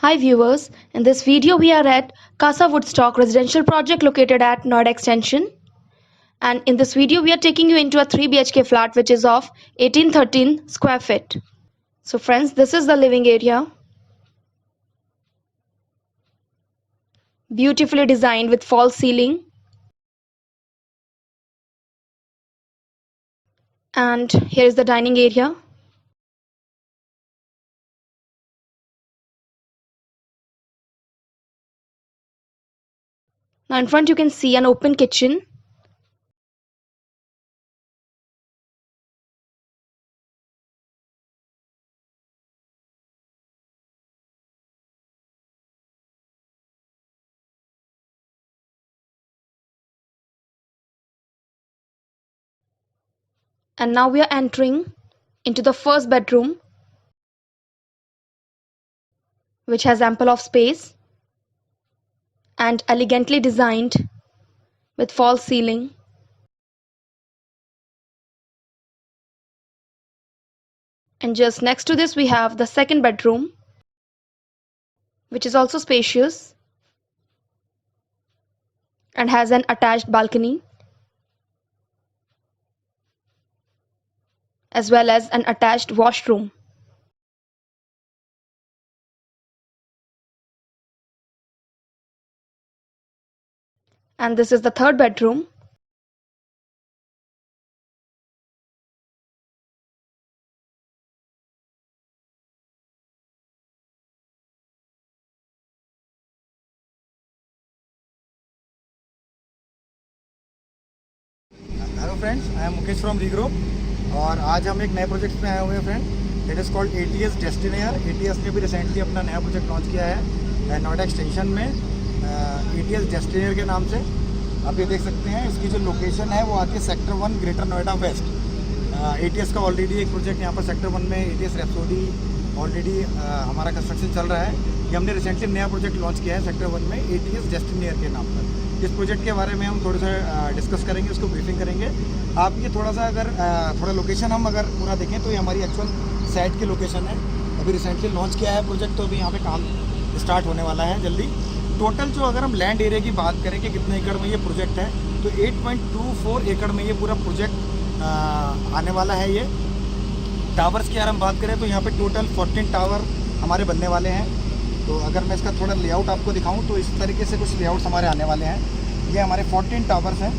Hi viewers, in this video we are at Casa Woodstock residential project located at Noida Extension. And in this video we are taking you into a 3 BHK flat which is of 1813 square feet. So friends, this is the living area. Beautifully designed with false ceiling. And here is the dining area. Now in front you can see an open kitchen. And now we are entering into the first bedroom, which has ample of space and elegantly designed with false ceiling. And just next to this we have the second bedroom, which is also spacious and has an attached balcony as well as an attached washroom. And this is the third bedroom. Hello friends, I am Mukesh from री group और आज हम एक नए project में आए हुए हैं friend. It is called ATS डेस्टिनेयर। ATS ने भी रिसेंटली अपना नया प्रोजेक्ट लॉन्च किया है नोएडा एक्सटेंशन में ATS डेस्टिनेयर के नाम से। आप ये देख सकते हैं इसकी जो लोकेशन है वो आती है sector 1 greater Noida west. ATS का ऑलरेडी एक प्रोजेक्ट यहाँ पर सेक्टर 1 में ATS रेप्सोडी ऑलरेडी हमारा कंस्ट्रक्शन चल रहा है। ये हमने रिसेंटली नया प्रोजेक्ट लॉन्च किया है सेक्टर 1 में ATS डेस्टिनेयर के नाम पर। इस प्रोजेक्ट के बारे में हम थोड़ा सा डिस्कस करेंगे, उसको ब्रीफिंग करेंगे। आप ये थोड़ा सा अगर थोड़ा लोकेशन हम अगर पूरा देखें तो ये हमारी एक्चुअल साइट की लोकेशन है। अभी रिसेंटली लॉन्च किया है प्रोजेक्ट, तो अभी यहाँ पे काम स्टार्ट होने वाला है जल्दी। टोटल जो अगर हम लैंड एरिया की बात करें कि कितने एकड़ में ये प्रोजेक्ट है, तो 8.24 एकड़ में ये पूरा प्रोजेक्ट आने वाला है। ये टावर्स की अगर हम बात करें तो यहाँ पे टोटल 14 टावर हमारे बनने वाले हैं। तो अगर मैं इसका थोड़ा लेआउट आपको दिखाऊं तो इस तरीके से कुछ लेआउट्स हमारे आने वाले हैं। ये हमारे 14 टावर्स हैं।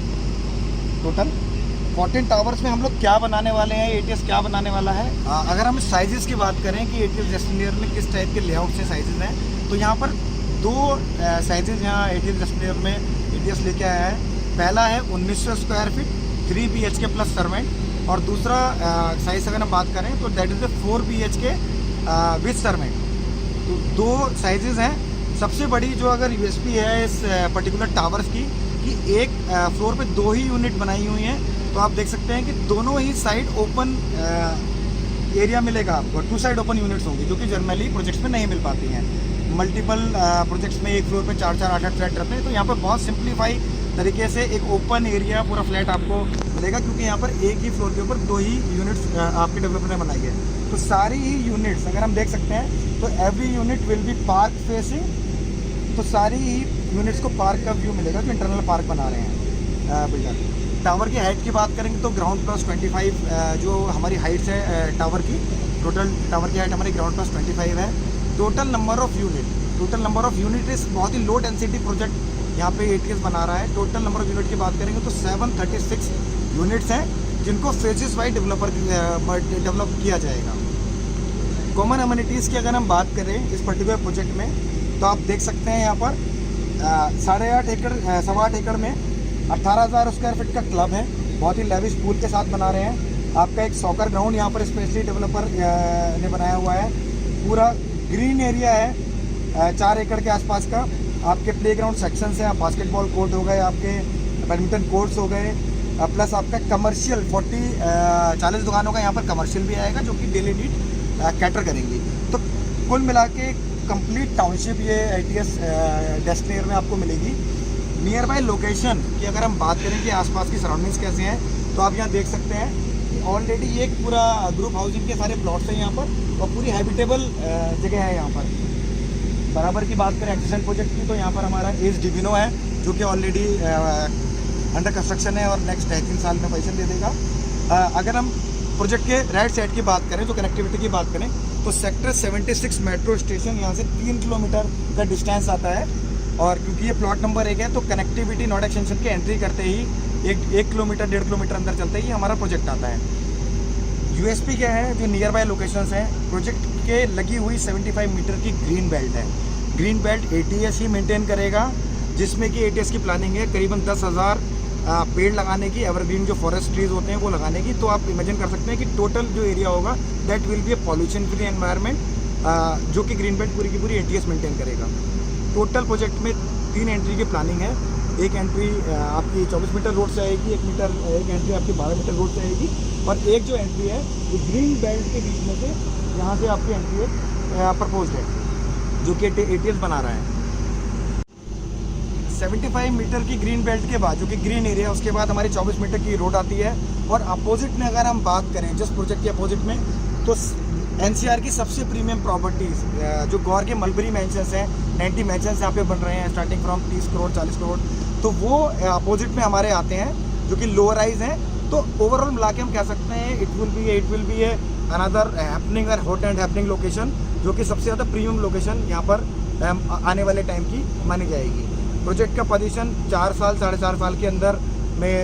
टोटल 14 टावर्स में हम लोग क्या बनाने वाले हैं, ATS क्या बनाने वाला है। अगर हम साइजेस की बात करें कि ATS डेस्टिनेयर में किस टाइप के लेआउट से साइजेस हैं, तो यहाँ पर दो साइजेस यहाँ ATS डेस्टिनेयर में ATS लेके आया है। पहला है 1900 square feet 3 BHK plus servant, और दूसरा साइज अगर हम बात करें तो that is 4 BHK with servant. तो दो साइजेस हैं। सबसे बड़ी जो अगर USP है इस पर्टिकुलर टावर्स की कि एक फ्लोर पे दो ही यूनिट बनाई हुई हैं। तो आप देख सकते हैं कि दोनों ही साइड ओपन एरिया मिलेगा आपको। 2 साइड ओपन यूनिट्स होंगी जो कि जनरली प्रोजेक्ट्स में नहीं मिल पाती हैं। मल्टीपल प्रोजेक्ट्स में एक फ्लोर पे 4-4, 8-8 फ्लैट रहते हैं। तो यहाँ पर बहुत सिंप्लीफाई तरीके से एक ओपन एरिया पूरा फ्लैट आपको मिलेगा, क्योंकि यहाँ पर एक ही फ्लोर के ऊपर दो ही यूनिट्स आपके डेवलपर ने बनाई है। तो सारी ही यूनिट्स अगर हम देख सकते हैं तो every unit will be park facing. तो सारी ही यूनिट्स को पार्क का व्यू मिलेगा, जो इंटरनल पार्क बना रहे हैं बिल्डर। टावर की हाइट की बात करेंगे तो ग्राउंड प्लस 25 जो हमारी हाइट्स है टावर की। टोटल टावर की हाइट हमारी ग्राउंड प्लस 25 है। टोटल नंबर ऑफ यूनिट इस बहुत ही लो डेंसिटी प्रोजेक्ट यहाँ पे ATS बना रहा है। टोटल नंबर ऑफ यूनिट की बात करेंगे तो 736 यूनिट्स हैं, जिनको फेजेस वाइज डेवलप किया जाएगा। कॉमन अम्यूनिटीज़ की अगर हम बात करें इस पर्टिकुलर प्रोजेक्ट में, तो आप देख सकते हैं यहाँ पर 8.5 एकड़ 8.25 एकड़ में 18,000 स्क्वायर फीट का क्लब है। बहुत ही लेविश पूल के साथ बना रहे हैं। आपका एक सॉकर ग्राउंड यहाँ पर स्पेशली डेवलपर ने बनाया हुआ है। पूरा ग्रीन एरिया है 4 एकड़ के आसपास का। आपके प्लेग्राउंड सेक्शंस हैं, बास्केटबॉल कोर्ट हो गए, आपके बैडमिंटन कोर्ट्स हो गए, प्लस आपका कमर्शियल 40 दुकानों का यहाँ पर कमर्शियल भी आएगा, जो कि डेली नीड कैटर करेंगी। तो कुल मिला के कंप्लीट टाउनशिप ये ATS डेस्टिनेयर में आपको मिलेगी। नियर बाय लोकेशन की अगर हम बात करें कि आसपास की सराउंडिंग्स कैसे हैं, तो आप यहाँ देख सकते हैं कि ऑलरेडी एक पूरा ग्रुप हाउसिंग के सारे प्लॉट्स हैं यहाँ पर, और पूरी हैबिटेबल जगह है यहाँ पर। बराबर की बात करें एक्सटेंशन प्रोजेक्ट की, तो यहाँ पर हमारा एज डिविनो है जो कि ऑलरेडी अंडर कंस्ट्रक्शन है और नेक्स्ट 3 साल में पोजीशन दे देगा। अगर हम प्रोजेक्ट के राइट साइड की बात करें, जो कनेक्टिविटी की बात करें, तो सेक्टर 76 मेट्रो स्टेशन यहाँ से 3 किलोमीटर का डिस्टेंस आता है। और क्योंकि ये प्लॉट नंबर 1 है, तो कनेक्टिविटी नोएडा एक्सटेंशन के एंट्री करते ही एक किलोमीटर 1.5 किलोमीटर अंदर चलते ही हमारा प्रोजेक्ट आता है। यूएसपी क्या है, जो नियर बाय लोकेशंस हैं प्रोजेक्ट के लगी हुई 75 मीटर की ग्रीन बेल्ट है। ग्रीन बेल्ट एटीएस ही मेंटेन करेगा, जिसमें कि एटीएस की प्लानिंग है करीबन 10,000 पेड़ लगाने की, एवरग्रीन जो फॉरेस्ट ट्रीज होते हैं वो लगाने की। तो आप इमेजिन कर सकते हैं कि टोटल जो एरिया होगा that will be A pollution free environment, जो कि ग्रीन बेल्ट पूरी की पूरी एटीएस मेंटेन करेगा। टोटल प्रोजेक्ट में 3 एंट्री की प्लानिंग है। एक एंट्री आपकी 24 मीटर रोड से आएगी, एक एंट्री आपकी 12 मीटर रोड से आएगी, और एक जो एंट्री है वो ग्रीन बेल्ट के बीच में से यहाँ से आपकी एंट्री प्रपोज है, जो कि एटीएस बना रहा है। 75 मीटर की ग्रीन बेल्ट के बाद, जो कि ग्रीन एरिया, उसके बाद हमारी 24 मीटर की रोड आती है। और अपोजिट में अगर हम बात करें जिस प्रोजेक्ट के अपोजिट में, तो एनसीआर की सबसे प्रीमियम प्रॉपर्टीज़ जो गौर के मलबरी मैंशंस हैं, 90 मैंशंस यहाँ पे बन रहे हैं स्टार्टिंग फ्रॉम 30 करोड़ 40 करोड़, तो वो अपोजिट में हमारे आते हैं, जो कि लोअर राइज हैं। तो ओवरऑल मिला के हम कह सकते हैं it will be a another happening और हॉट एंड हैपनिंग लोकेशन, जो कि सबसे ज़्यादा प्रीमियम लोकेशन यहाँ पर आने वाले टाइम की मानी जाएगी। प्रोजेक्ट का पोजीशन 4 साल 4.5 साल के अंदर में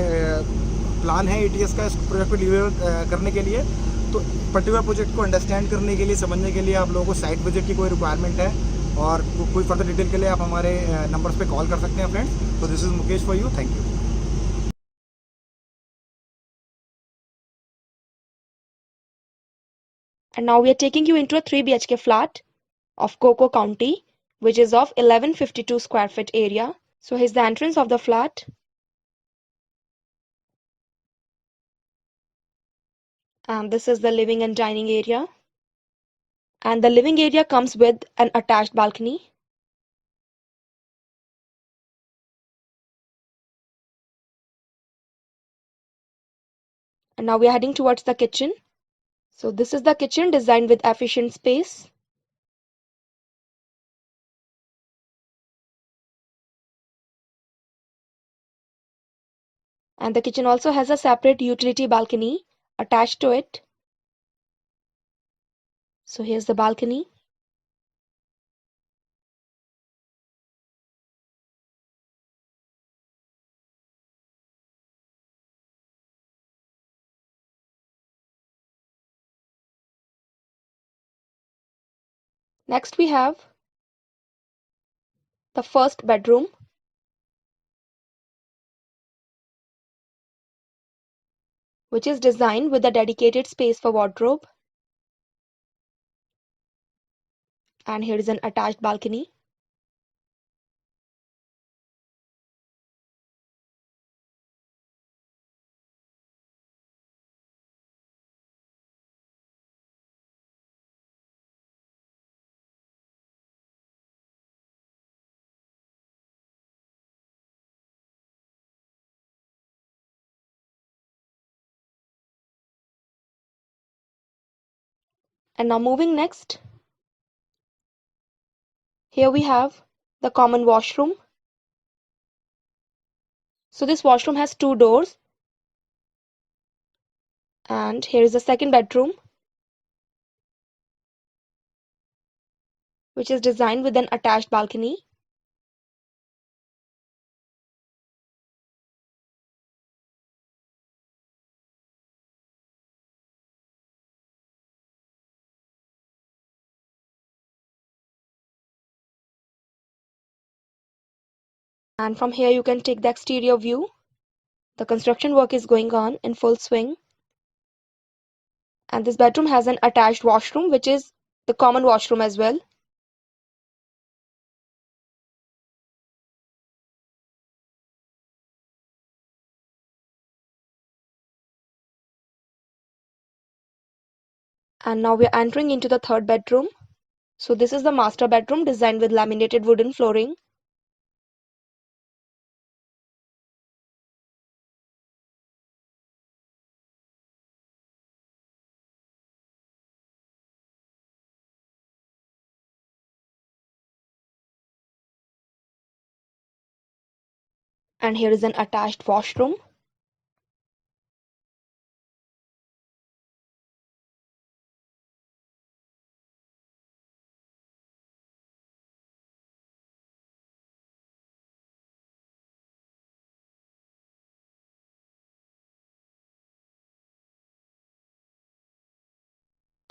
प्लान है एटीएस का इस प्रोजेक्ट को डिलीवर करने के लिए। तो पर्टिकुलर प्रोजेक्ट को अंडरस्टैंड करने के लिए, समझने के लिए आप लोगों को साइट विजिट की कोई रिक्वायरमेंट है और कोई फर्दर डिटेल के लिए आप हमारे नंबर्स पे कॉल कर सकते हैं फ्रेंड्स। तो this is Mukesh for you, thank you. And now we are taking you into a 3 BHK flat of Coco County, which is of 1152 square feet area. So here's the entrance of the flat. And this is the living and dining area. And the living area comes with an attached balcony. And now we are heading towards the kitchen. So this is the kitchen designed with efficient space. And the kitchen also has a separate utility balcony attached to it. So here's the balcony. Next we have the first bedroom, which is designed with a dedicated space for wardrobe. And here is an attached balcony. And now moving next, here we have the common washroom. So this washroom has 2 doors. And here is the second bedroom, which is designed with an attached balcony. And from here you can take the exterior view. The construction work is going on in full swing. And this bedroom has an attached washroom, which is the common washroom as well. And now we're entering into the third bedroom. So this is the master bedroom designed with laminated wooden flooring. And here is an attached washroom.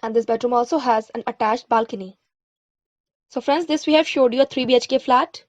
And this bedroom also has an attached balcony. So friends, this we have showed you a 3 BHK flat.